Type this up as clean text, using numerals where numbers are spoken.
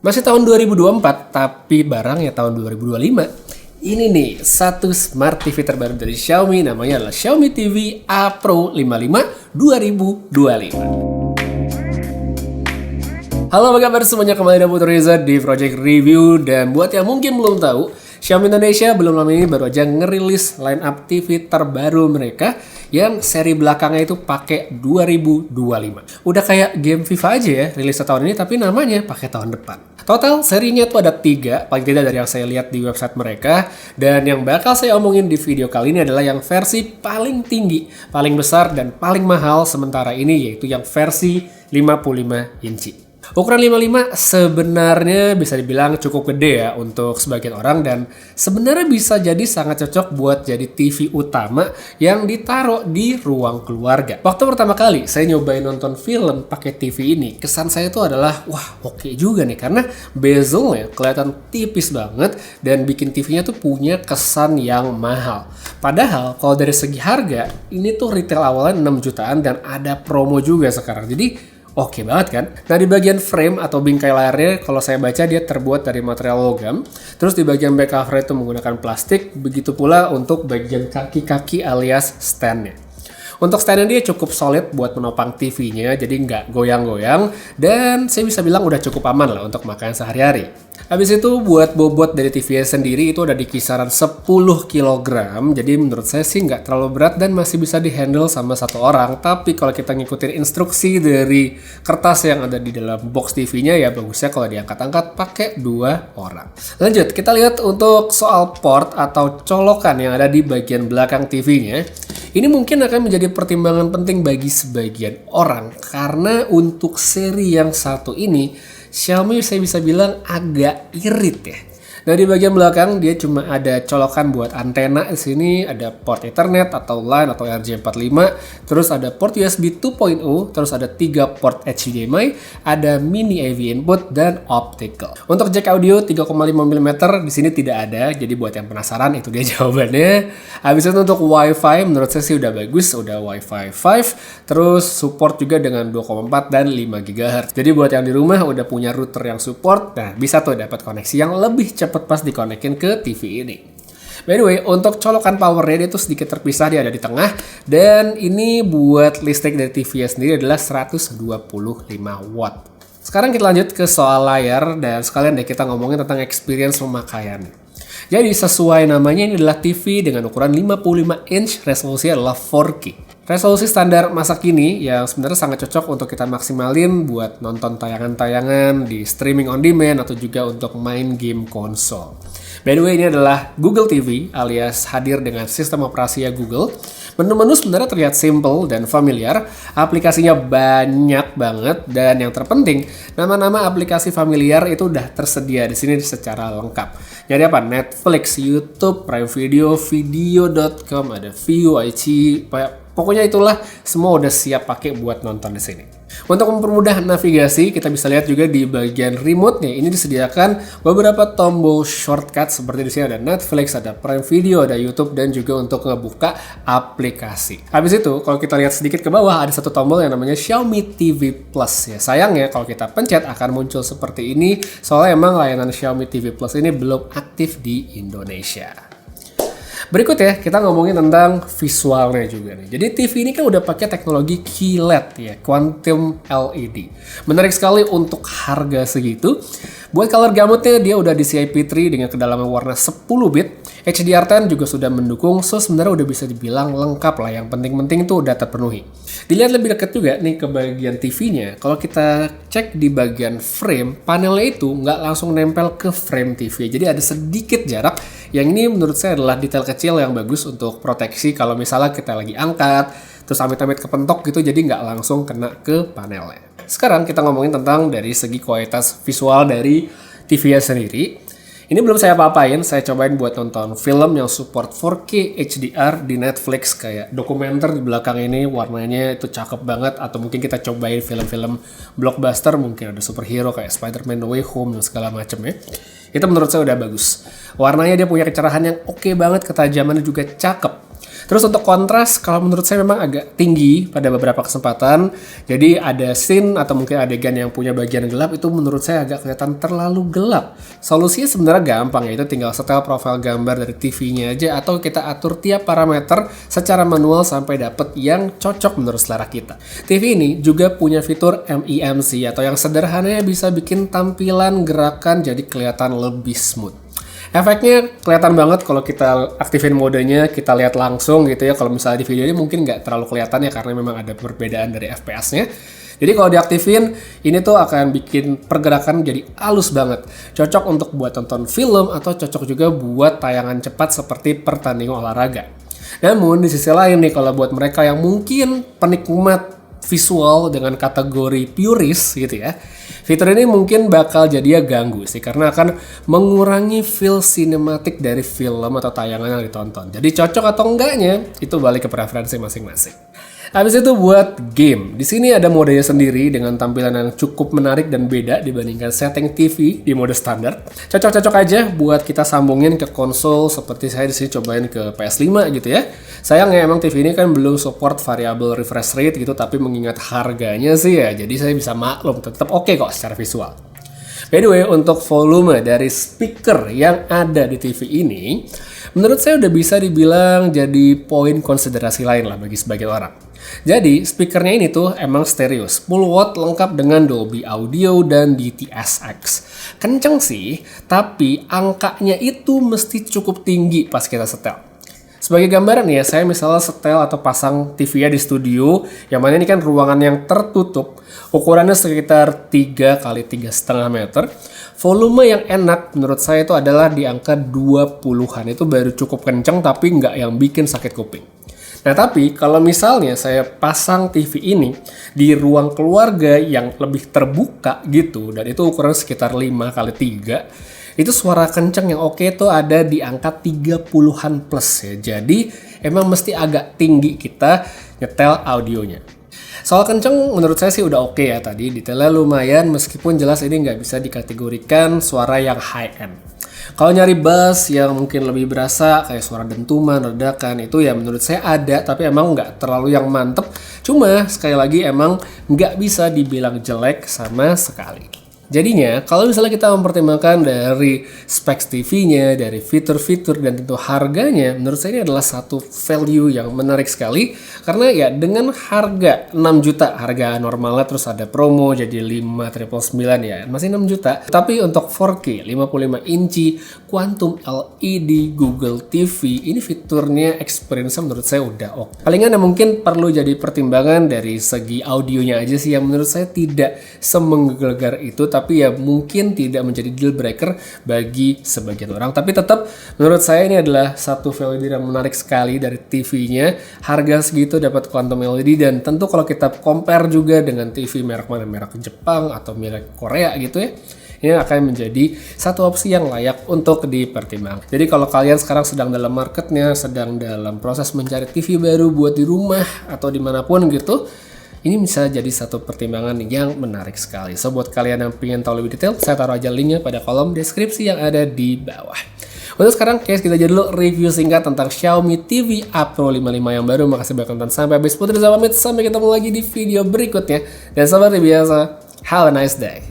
Masih tahun 2024, tapi barangnya tahun 2025. Ini nih, satu smart TV terbaru dari Xiaomi, namanya adalah Xiaomi TV A Pro 55 2025. Halo, apa kabar semuanya, kembali dengan Putu Reza di Project Review. Dan buat yang mungkin belum tahu, Xiaomi Indonesia belum lama ini baru aja ngerilis line up TV terbaru mereka yang seri belakangnya itu pakai 2025. Udah kayak game FIFA aja ya, rilis tahun ini tapi namanya pakai tahun depan. Total serinya tuh ada 3, paling tidak dari yang saya lihat di website mereka. Dan yang bakal saya omongin di video kali ini adalah yang versi paling tinggi, paling besar, dan paling mahal sementara ini, yaitu yang versi 55 inci. Ukuran 55 sebenarnya bisa dibilang cukup gede ya untuk sebagian orang, dan sebenarnya bisa jadi sangat cocok buat jadi TV utama yang ditaruh di ruang keluarga. Waktu pertama kali saya nyobain nonton film pakai TV ini, kesan saya itu adalah wah, oke juga nih, karena bezelnya kelihatan tipis banget dan bikin TV-nya tuh punya kesan yang mahal. Padahal kalau dari segi harga, ini tuh retail awalnya 6 jutaan dan ada promo juga sekarang. Jadi oke banget kan? Nah, di bagian frame atau bingkai layarnya, kalau saya baca dia terbuat dari material logam. Terus di bagian back cover itu menggunakan plastik. Begitu pula untuk bagian kaki-kaki alias standnya. Untuk standnya dia cukup solid buat menopang TV-nya, jadi nggak goyang-goyang. Dan saya bisa bilang udah cukup aman lah untuk makan sehari-hari. Habis itu buat bobot dari TV-nya sendiri itu ada di kisaran 10 kg. Jadi menurut saya sih nggak terlalu berat dan masih bisa dihandle sama satu orang. Tapi kalau kita ngikutin instruksi dari kertas yang ada di dalam box TV-nya, ya bagusnya kalau diangkat-angkat pakai 2 orang. Lanjut, kita lihat untuk soal port atau colokan yang ada di bagian belakang TV-nya. Ini mungkin akan menjadi pertimbangan penting bagi sebagian orang, karena untuk seri yang satu ini Xiaomi saya bisa bilang agak irit ya. Nah, di bagian belakang dia cuma ada colokan buat antena di sini, ada port Ethernet atau LAN atau RJ45, terus ada port USB 2.0, terus ada 3 port HDMI, ada mini AV input dan optical. Untuk jack audio 3,5 mm di sini tidak ada, jadi buat yang penasaran itu dia jawabannya. Habis itu untuk WiFi menurut saya sih udah bagus, udah WiFi 5, terus support juga dengan 2,4 dan 5 GHz. Jadi buat yang di rumah udah punya router yang support, nah bisa tuh dapat koneksi yang lebih cepat pas dikonekin ke TV ini. By the way, untuk colokan powernya dia tuh sedikit terpisah, dia ada di tengah, dan ini buat listrik dari TV-nya sendiri adalah 125 watt. Sekarang kita lanjut ke soal layar, dan sekalian deh kita ngomongin tentang experience pemakaian. Jadi sesuai namanya, ini adalah TV dengan ukuran 55 inch, resolusi adalah 4K. Resolusi standar masa kini yang sebenarnya sangat cocok untuk kita maksimalin buat nonton tayangan-tayangan di streaming on demand atau juga untuk main game konsol. By the way, ini adalah Google TV alias hadir dengan sistem operasi ya Google. Menu-menu sebenarnya terlihat simple dan familiar, aplikasinya banyak banget, dan yang terpenting, nama-nama aplikasi familiar itu udah tersedia di sini secara lengkap. Jadi apa? Netflix, YouTube, Prime Video, Video.com, ada View, iQIYI, pokoknya itulah semua udah siap pakai buat nonton di sini. Untuk mempermudah navigasi, kita bisa lihat juga di bagian remote-nya ini disediakan beberapa tombol shortcut seperti di sini ada Netflix, ada Prime Video, ada YouTube, dan juga untuk ngebuka aplikasi. Habis itu, kalau kita lihat sedikit ke bawah ada satu tombol yang namanya Xiaomi TV Plus ya. Sayangnya kalau kita pencet akan muncul seperti ini, soalnya emang layanan Xiaomi TV Plus ini belum aktif di Indonesia. Berikut ya, kita ngomongin tentang visualnya juga nih. Jadi TV ini kan udah pakai teknologi QLED ya, Quantum LED. Menarik sekali untuk harga segitu. Buat color gamutnya dia udah di CIP3 dengan kedalaman warna 10 bit. HDR10 juga sudah mendukung, so sebenarnya udah bisa dibilang lengkap lah. Yang penting-penting itu udah terpenuhi. Dilihat lebih dekat juga nih ke bagian TV-nya. Kalau kita cek di bagian frame, panelnya itu nggak langsung nempel ke frame TV. Jadi ada sedikit jarak. Yang ini menurut saya adalah detail kecil yang bagus untuk proteksi kalau misalnya kita lagi angkat, terus amit-amit kepentok gitu, jadi nggak langsung kena ke panelnya. Sekarang kita ngomongin tentang dari segi kualitas visual dari TV-nya sendiri. Ini belum saya apa-apain, saya cobain buat nonton film yang support 4K HDR di Netflix, kayak dokumenter di belakang ini warnanya itu cakep banget, atau mungkin kita cobain film-film blockbuster, mungkin ada superhero kayak Spider-Man No Way Home dan segala macem ya. Itu menurut saya udah bagus. Warnanya dia punya kecerahan yang oke banget, ketajamannya juga cakep. Terus untuk kontras, kalau menurut saya memang agak tinggi pada beberapa kesempatan. Jadi ada scene atau mungkin adegan yang punya bagian gelap itu menurut saya agak kelihatan terlalu gelap. Solusinya sebenarnya gampang, yaitu tinggal setel profil gambar dari TV-nya aja atau kita atur tiap parameter secara manual sampai dapet yang cocok menurut selera kita. TV ini juga punya fitur MEMC atau yang sederhananya bisa bikin tampilan gerakan jadi kelihatan lebih smooth. Efeknya kelihatan banget kalau kita aktifin modenya, kita lihat langsung gitu ya. Kalau misalnya di video ini mungkin nggak terlalu kelihatan ya karena memang ada perbedaan dari FPS-nya. Jadi kalau diaktifin, ini tuh akan bikin pergerakan jadi halus banget. Cocok untuk buat tonton film atau cocok juga buat tayangan cepat seperti pertandingan olahraga. Namun di sisi lain nih, kalau buat mereka yang mungkin penikmat visual dengan kategori purist gitu ya, fitur ini mungkin bakal jadi ganggu sih karena akan mengurangi feel sinematik dari film atau tayangan yang ditonton. Jadi cocok atau enggaknya itu balik ke preferensi masing-masing. Habis itu buat game. Di sini ada modenya sendiri dengan tampilan yang cukup menarik dan beda dibandingkan setting TV di mode standar. Cocok-cocok aja buat kita sambungin ke konsol seperti saya di sini cobain ke PS5 gitu ya. Sayangnya emang TV ini kan belum support variable refresh rate gitu, tapi mengingat harganya sih ya, jadi saya bisa maklum tetap oke kok secara visual. By the way, untuk volume dari speaker yang ada di TV ini, menurut saya udah bisa dibilang jadi poin konsiderasi lain lah bagi sebagian orang. Jadi, speakernya ini tuh emang stereo, 10 watt lengkap dengan Dolby Audio dan DTS:X. Kenceng sih, tapi angkanya itu mesti cukup tinggi pas kita setel. Sebagai gambaran ya, saya misalnya setel atau pasang TV-nya di studio, yang mana ini kan ruangan yang tertutup, ukurannya sekitar 3 x 3,5 meter. Volume yang enak menurut saya itu adalah di angka 20-an, itu baru cukup kenceng tapi nggak yang bikin sakit kuping. Nah tapi kalau misalnya saya pasang TV ini di ruang keluarga yang lebih terbuka gitu, dan itu ukuran sekitar 5 x 3, itu suara kenceng yang oke tuh ada di angka 30-an plus ya. Jadi emang mesti agak tinggi kita nyetel audionya. Soal kenceng menurut saya sih udah oke ya tadi, detailnya lumayan meskipun jelas ini nggak bisa dikategorikan suara yang high end. Kalau nyari bass yang mungkin lebih berasa kayak suara dentuman, ledakan, itu ya menurut saya ada, tapi emang nggak terlalu yang mantep. Cuma sekali lagi emang nggak bisa dibilang jelek sama sekali. Jadinya, kalau misalnya kita mempertimbangkan dari specs TV-nya, dari fitur-fitur, dan tentu harganya, menurut saya ini adalah satu value yang menarik sekali. Karena ya dengan harga 6 juta, harga normalnya terus ada promo jadi 5,999 ya, masih 6 juta. Tapi untuk 4K, 55 inci, Quantum LED, Google TV, ini fiturnya, experience-nya menurut saya udah oke. Palingan mungkin perlu jadi pertimbangan dari segi audionya aja sih, yang menurut saya tidak semenggelegar itu, tapi ya mungkin tidak menjadi deal breaker bagi sebagian orang. Tapi tetap menurut saya ini adalah satu value yang menarik sekali dari TV-nya. Harga segitu dapat Quantum LED, dan tentu kalau kita compare juga dengan TV merek mana, merek Jepang atau merek Korea gitu ya, ini akan menjadi satu opsi yang layak untuk dipertimbangkan. Jadi kalau kalian sekarang sedang dalam marketnya, sedang dalam proses mencari TV baru buat di rumah atau dimanapun gitu, ini bisa jadi satu pertimbangan yang menarik sekali. So buat kalian yang pengen tahu lebih detail, saya taruh aja linknya pada kolom deskripsi yang ada di bawah. Untuk sekarang, guys, kita aja dulu review singkat tentang Xiaomi TV A Pro 55 yang baru. Makasih banyak nonton sampai habis. Putri Zah pamit, sampai ketemu lagi di video berikutnya. Dan seperti biasa, have a nice day.